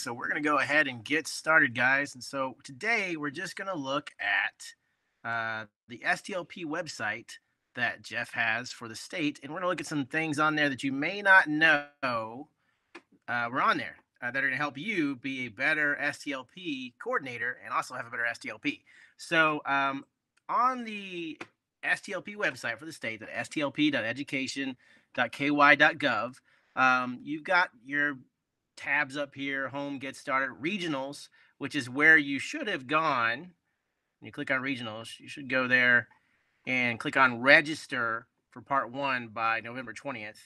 so we're going to go ahead and get started, guys. And so today we're just going to look at the STLP website that Jeff has for the state. And we're going to look at some things on there that you may not know were on there that are going to help you be a better STLP coordinator and also have a better STLP. So on the STLP website for the state, the stlp.education.ky.gov, you've got your tabs up here: home, get started, regionals, which is where you should have gone. When you click on regionals, you should go there and click on register for part 1 by November 20th.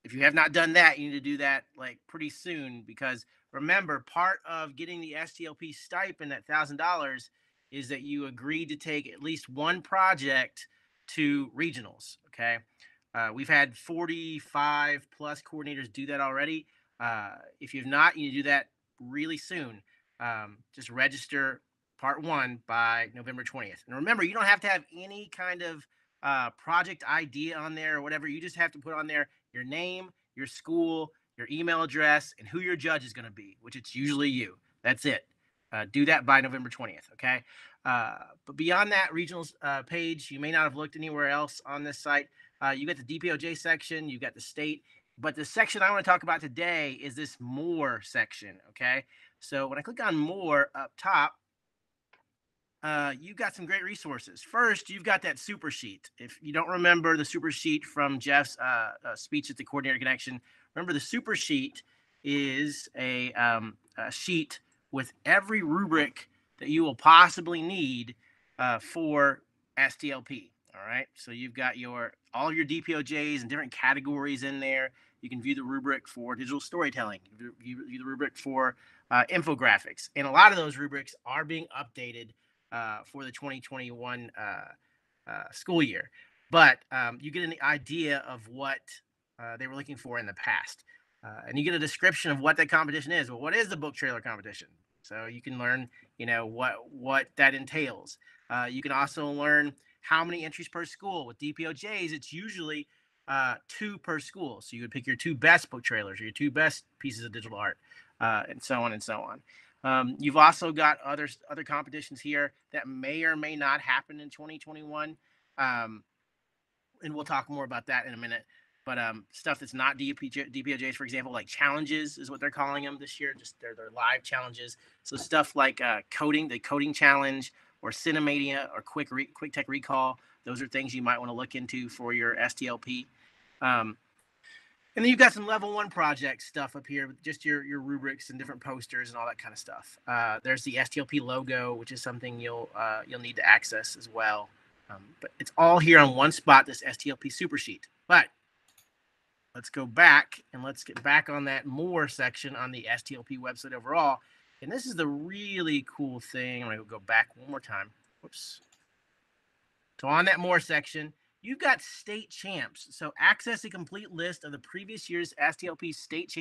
If you have not done that, you need to do that like pretty soon, because remember, part of getting the STLP stipend, that $1,000, is that you agreed to take at least one project to regionals. Okay. We've had 45 plus coordinators do that already. If you've not, you need to do that really soon. Just register part 1 by November 20th. And remember, you don't have to have any kind of project ID on there or whatever. You just have to put on there your name, your school, your email address, and who your judge is going to be, which it's usually you. That's it. Do that by November 20th, okay? But beyond that regionals page, you may not have looked anywhere else on this site. You got the DPOJ section, you got the state, but the section I want to talk about today is this more section, okay? So when I click on more up top, you've got some great resources. First, you've got that Supersheet. If you don't remember the Supersheet from Jeff's speech at the Coordinator Connection, remember the Supersheet is a sheet with every rubric that you will possibly need for STLP. All right, so you've got all of your DPOJs and different categories in there. You can view the rubric for digital storytelling, view the rubric for infographics, and a lot of those rubrics are being updated for the 2021 school year. But you get an idea of what they were looking for in the past. And you get a description of what that competition is. Well, what is the book trailer competition? So you can learn, what that entails. You can also learn how many entries per school. With DPOJs, it's usually 2 per school. So you would pick your 2 best book trailers or your 2 best pieces of digital art, and so on and so on. You've also got other competitions here that may or may not happen in 2021. And we'll talk more about that in a minute. But stuff that's not DPOJs, for example, like challenges is what they're calling them this year. Just they're live challenges. So stuff like coding, the coding challenge, or Cinemania, or quick tech recall. Those are things you might want to look into for your STLP. And then you've got some level 1 project stuff up here, just your rubrics and different posters and all that kind of stuff. There's the STLP logo, which is something you'll need to access as well. But it's all here on one spot, this STLP Supersheet. But let's go back and let's get back on that more section on the STLP website overall. And this is the really cool thing. I'm going to go back one more time. Whoops. So on that more section, you've got state champs. So access a complete list of the previous year's STLP state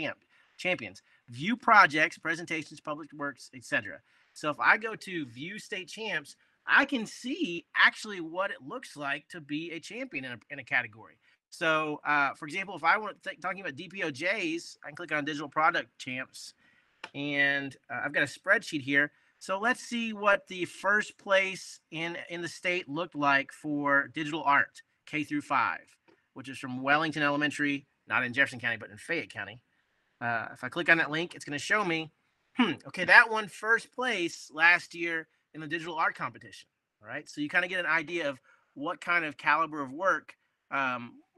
champions. View projects, presentations, public works, etc. So if I go to view state champs, I can see actually what it looks like to be a champion in a category. So, for example, if I want talking about DPOJs, I can click on digital product champs, and I've got a spreadsheet here. So let's see what the first place in the state looked like for digital art, K through 5, which is from Wellington Elementary, not in Jefferson County, but in Fayette County. If I click on that link, it's going to show me, okay, that won first place last year in the digital art competition. All right, so you kind of get an idea of what kind of caliber of work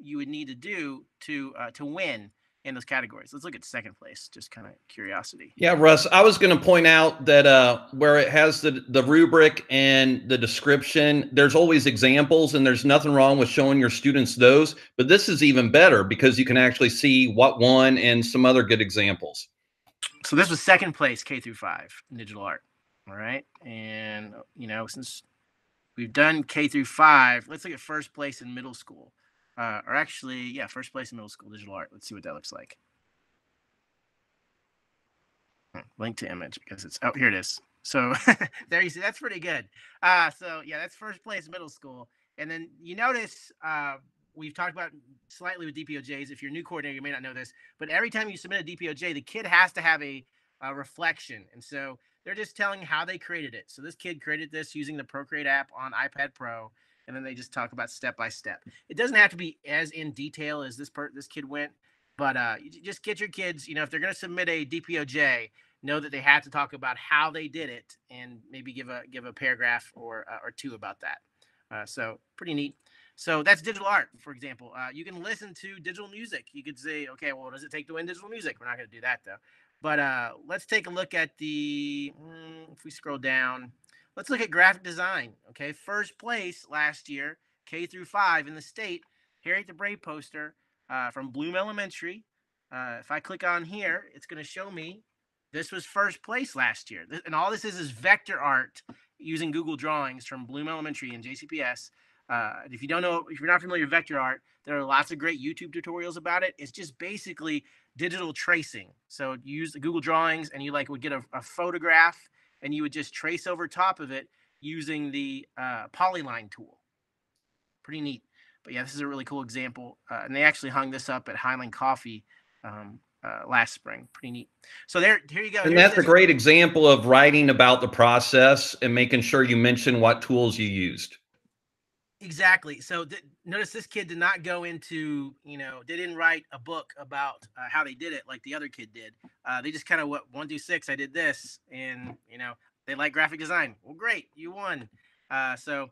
you would need to do to win in those categories. Let's look at second place, just kind of curiosity. Yeah, Russ, I was going to point out that where it has the rubric and the description, there's always examples, and there's nothing wrong with showing your students those. But this is even better because you can actually see what won and some other good examples. So this was second place, K through 5 in digital art. All right, and since we've done K through 5, let's look at first place in middle school. Or actually, yeah, first place in middle school digital art. Let's see what that looks like. Link to image, because it's here it is. So there you see, that's pretty good. So yeah, that's first place middle school. And then you notice we've talked about slightly with DPOJs. If you're a new coordinator, you may not know this, but every time you submit a DPOJ, the kid has to have a reflection. And so they're just telling how they created it. So this kid created this using the Procreate app on iPad Pro, and then they just talk about step by step. It doesn't have to be as in detail as this kid went, but you just get your kids. If they're going to submit a DPOJ, know that they have to talk about how they did it, and maybe give a paragraph or two about that. So pretty neat. So that's digital art, for example. You can listen to digital music. You could say, okay, well, what does it take to win digital music? We're not going to do that though. But let's take a look at if we scroll down, let's look at graphic design. Okay, first place last year, K-5 in the state, Harriet the Brave poster from Bloom Elementary. If I click on here, it's going to show me this was first place last year. And all this is vector art using Google Drawings from Bloom Elementary and JCPS. If you don't know, if you're not familiar with vector art, there are lots of great YouTube tutorials about it. It's just basically digital tracing. So you use the Google Drawings, and you would get a photograph, and you would just trace over top of it using the polyline tool. Pretty neat. But yeah, this is a really cool example. And they actually hung this up at Highland Coffee last spring. Pretty neat. So here you go. And Here's that's a digital. great example of writing about the process and making sure you mention what tools you used. Exactly. So notice this kid did not go into, they didn't write a book about how they did it like the other kid did. They just kind of 1 through 6, I did this, and they like graphic design. Well, great, you won. So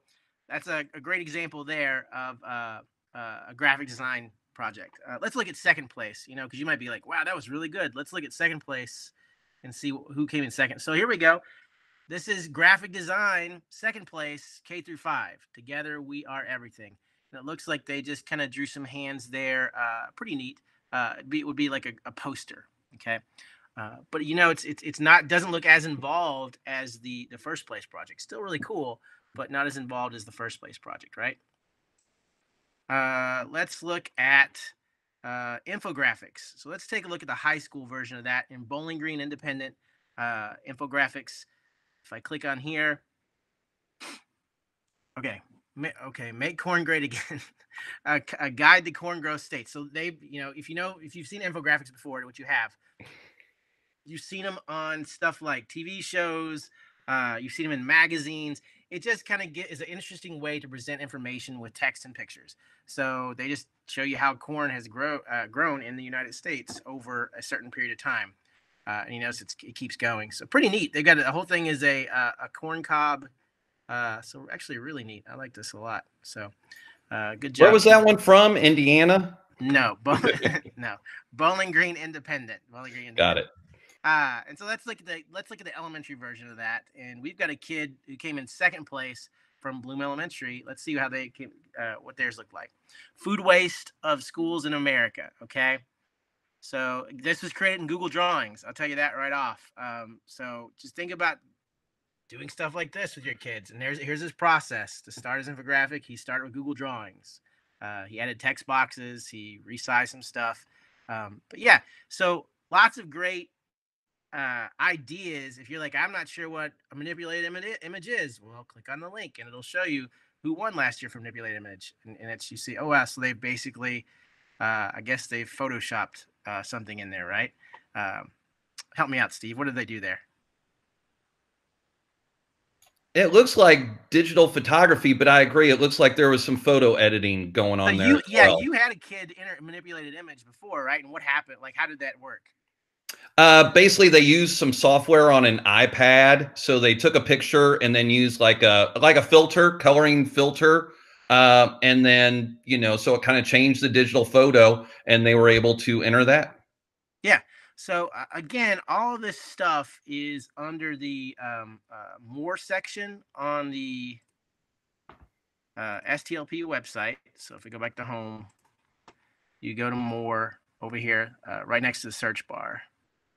that's a great example there of a graphic design project. Let's look at second place. Because you might be like, wow, that was really good. Let's look at second place and see who came in second. So here we go. This is graphic design, second place, K-5. Together we are everything. And it looks like they just kind of drew some hands there. Pretty neat. It would be like a poster. Okay. But it's not, doesn't look as involved as the first place project. Still really cool, but not as involved as the first place project, right? Let's look at infographics. So let's take a look at the high school version of that in Bowling Green Independent infographics. If I click on here, okay, make corn great again. A guide to corn growth states. So if you've seen infographics before, which you have, you've seen them on stuff like TV shows. You've seen them in magazines. It just kind of is an interesting way to present information with text and pictures. So they just show you how corn has grown in the United States over a certain period of time. And you notice it keeps going. So pretty neat. They've got the whole thing is a corn cob. So actually really neat. I like this a lot. So good job. Where was that one from? Indiana? No, no, Bowling Green Independent. Bowling Green Got Independent. it. And so let's look at the elementary version of that. And we've got a kid who came in second place from Bloom Elementary. Let's see how they came, what theirs looked like. Food waste of schools in America. Okay. So this was created in Google Drawings. I'll tell you that right off. So just think about doing stuff like this with your kids. And here's his process. To start his infographic, he started with Google Drawings. He added text boxes. He resized some stuff. But yeah, so lots of great ideas. If you're like, I'm not sure what a manipulated image is, well, click on the link and it'll show you who won last year for manipulated image. And it's, you see, oh, wow, so they basically, I guess they've photoshopped something in there, right? Help me out, Steve. What did they do there? It looks like digital photography, but I agree. It looks like there was some photo editing going on there. You had a kid enter a manipulated image before, right? And what happened? Like, how did that work? Basically, they used some software on an iPad. So they took a picture and then used like a filter, coloring filter. And then, so it kind of changed the digital photo and they were able to enter that. Yeah. So again, all of this stuff is under the more section on the STLP website. So if we go back to home, you go to more over here, right next to the search bar.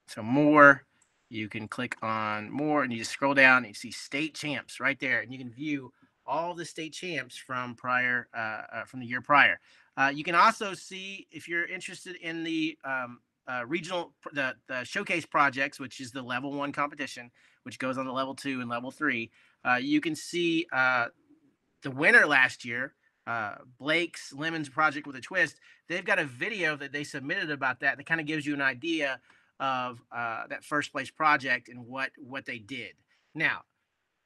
So more, you can click on more and you just scroll down and you see state champs right there. And you can view all the state champs from from the year prior. You can also see, if you're interested in the regional, the showcase projects, which is the level 1 competition, which goes on to level 2 and level 3. You can see the winner last year, Blake's Lemons Project with a Twist. They've got a video that they submitted about that kind of gives you an idea of that first place project and what they did. Now,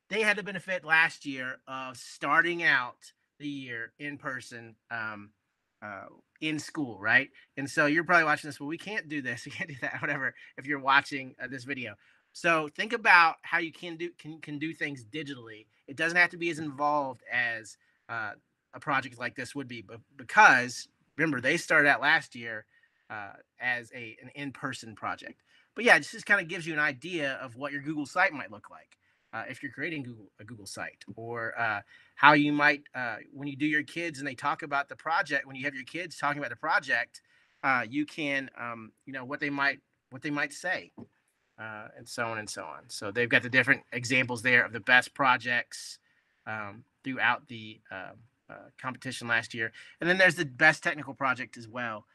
they had the benefit last year of starting out the year in person, uh, in school, right? And so you're probably watching this, well, we can't do this, we can't do that, whatever. If you're watching this video, so think about how you can do things digitally. It doesn't have to be as involved as uh, a project like this would be, but because remember they started out last year as an in-person project. But yeah, it just kind of gives you an idea of what your Google site might look like if you're creating a Google site, or how you might when you do your kids and they talk about the project. When you have your kids talking about the project, you can what they might say, and so on and so on. So they've got the different examples there of the best projects throughout the competition last year. And then there's the best technical project as well,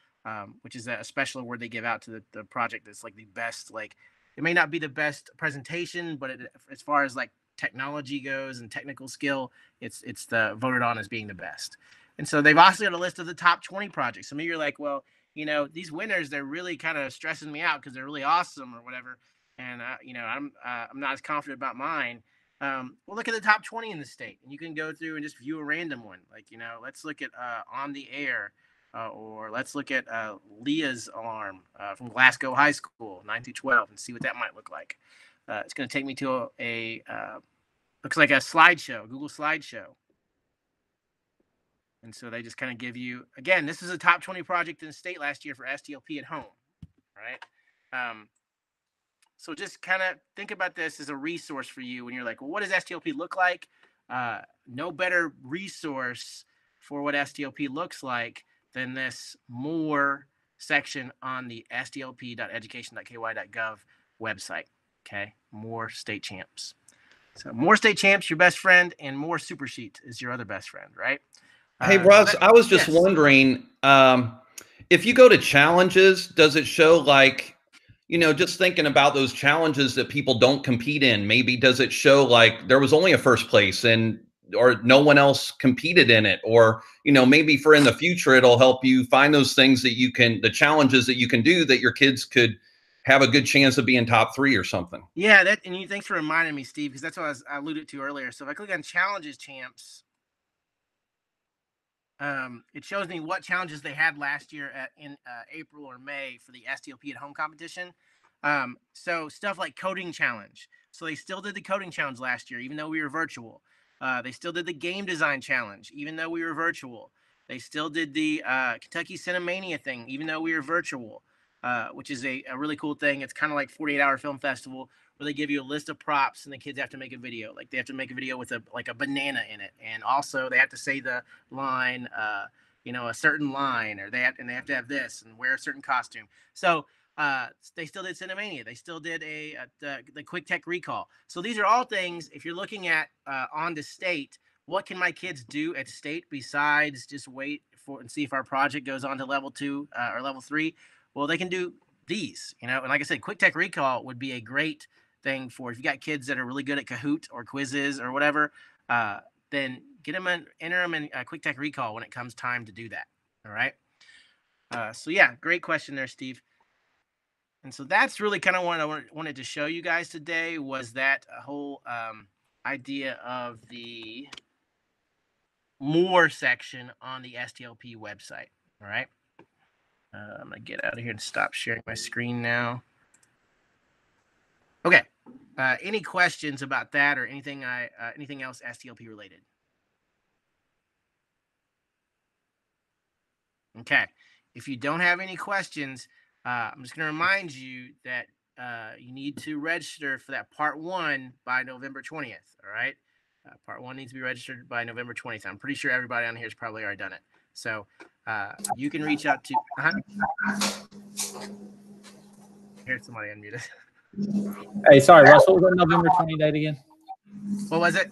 which is a special award they give out to the project that's like the best. Like, it may not be the best presentation, but as far as like technology goes and technical skill, it's the voted on as being the best. And so they've also got a list of the top 20 projects. So maybe you're like, well, these winners, they're really kind of stressing me out because they're really awesome or whatever, and I'm not as confident about mine. Well, look at the top 20 in the state, and you can go through and just view a random one. Like, let's look at On the Air, or let's look at Leah's Alarm from Glasgow High School, 9 through 12, and see what that might look like. It's going to take me to a looks like a slideshow, Google slideshow. And so they just kind of give you, again, this is a top 20 project in the state last year for STLP at home, right? So just kind of think about this as a resource for you when you're like, well, what does STLP look like? No better resource for what STLP looks like than this more section on the stlp.education.ky.gov website. Okay, more state champs. So more state champs, your best friend, and more Supersheet is your other best friend, right? Hey, Russ, I was just Yes. wondering, if you go to challenges, does it show like, just thinking about those challenges that people don't compete in, maybe does it show like there was only a first place and or no one else competed in it? Or, maybe for in the future, it'll help you find those things that the challenges that you can do that your kids could have a good chance of being top 3 or something. Yeah, thanks for reminding me, Steve, because that's what I alluded to earlier. So if I click on challenges champs, it shows me what challenges they had last year in April or May for the STLP at home competition. So stuff like coding challenge. So they still did the coding challenge last year, even though we were virtual. They still did the game design challenge, even though we were virtual. They still did the Kentucky Cinemania thing, even though we were virtual, which is a really cool thing. It's kind of like 48-hour film festival, where they give you a list of props and the kids have to make a video. Like, they have to make a video with a banana in it, and also they have to say the line, a certain line, or they have to have this and wear a certain costume. So they still did Cinemania. They still did the Quick Tech Recall. So these are all things. If you're looking at on to state, what can my kids do at state besides just wait for and see if our project goes on to level 2 or level 3? Well, they can do these, and like I said, Quick Tech Recall would be a great thing for if you got kids that are really good at Kahoot or quizzes or whatever. Then get them enter them in Quick Tech Recall when it comes time to do that. All right. So yeah, great question there, Steve. And so that's really kind of what I wanted to show you guys today, was that whole idea of the more section on the STLP website. All right. I'm going to get out of here and stop sharing my screen now. Okay. Any questions about that or anything else STLP related? Okay. If you don't have any questions, I'm just going to remind you that you need to register for that part 1 by November 20th. All right. Part 1 needs to be registered by November 20th. I'm pretty sure everybody on here has probably already done it. So you can reach out to. Here's somebody unmuted. Hey, sorry, Russ. What was that November 20 date again? What was it?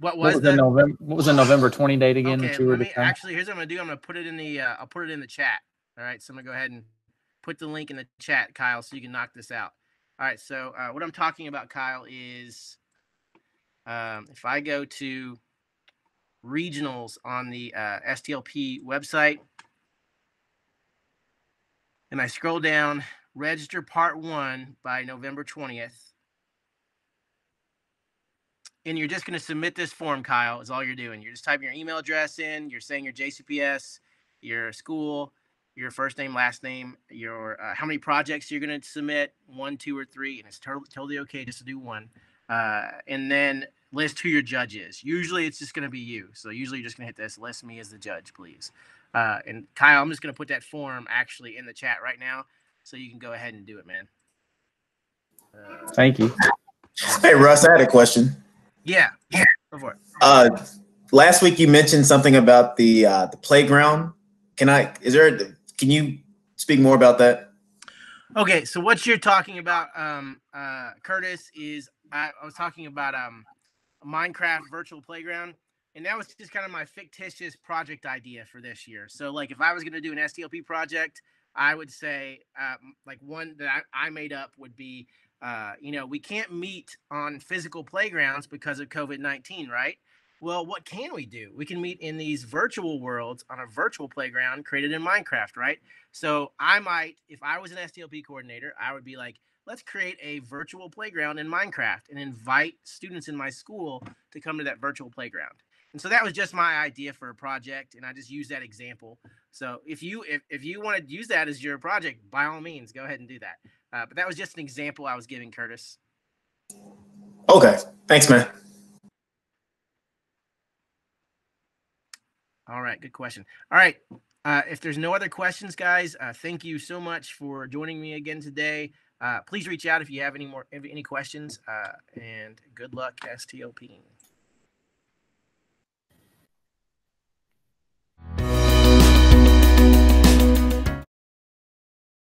What was the November 20 date again? Okay, let me actually. Here's what I'm gonna do. I'm gonna put it in the. I'll put it in the chat. All right. So I'm gonna go ahead and put the link in the chat, Kyle, so you can knock this out. All right. So what I'm talking about, Kyle, is if I go to regionals on the STLP website, and I scroll down, register part 1 by November 20th. And you're just going to submit this form, Kyle, is all you're doing. You're just typing your email address in, you're saying your JCPS, your school, your first name, last name, your how many projects you're going to submit, 1, 2, or 3, and it's totally okay just to do 1. And then list who your judge is. Usually it's just going to be you. So usually you're just going to hit this, list me as the judge, please. And Kyle, I'm just going to put that form actually in the chat right now so you can go ahead and do it, man. Thank you. Hey, Russ, I had a question. Yeah, go for it. Last week you mentioned something about the playground. Can you speak more about that? Okay, so what you're talking about, Curtis, is I was talking about a Minecraft virtual playground, and that was just kind of my fictitious project idea for this year. So, like, if I was going to do an STLP project, I would say, like, one that I made up would be, we can't meet on physical playgrounds because of COVID-19, right? Well, what can we do? We can meet in these virtual worlds on a virtual playground created in Minecraft, right? So I might, if I was an STLP coordinator, I would be like, let's create a virtual playground in Minecraft and invite students in my school to come to that virtual playground. And so that was just my idea for a project, and I just used that example. So if you want to use that as your project, by all means, go ahead and do that. But that was just an example I was giving, Curtis. Okay, thanks, man. All right, good question. All right, if there's no other questions, guys, thank you so much for joining me again today. Please reach out if you have any questions, and good luck, STLP.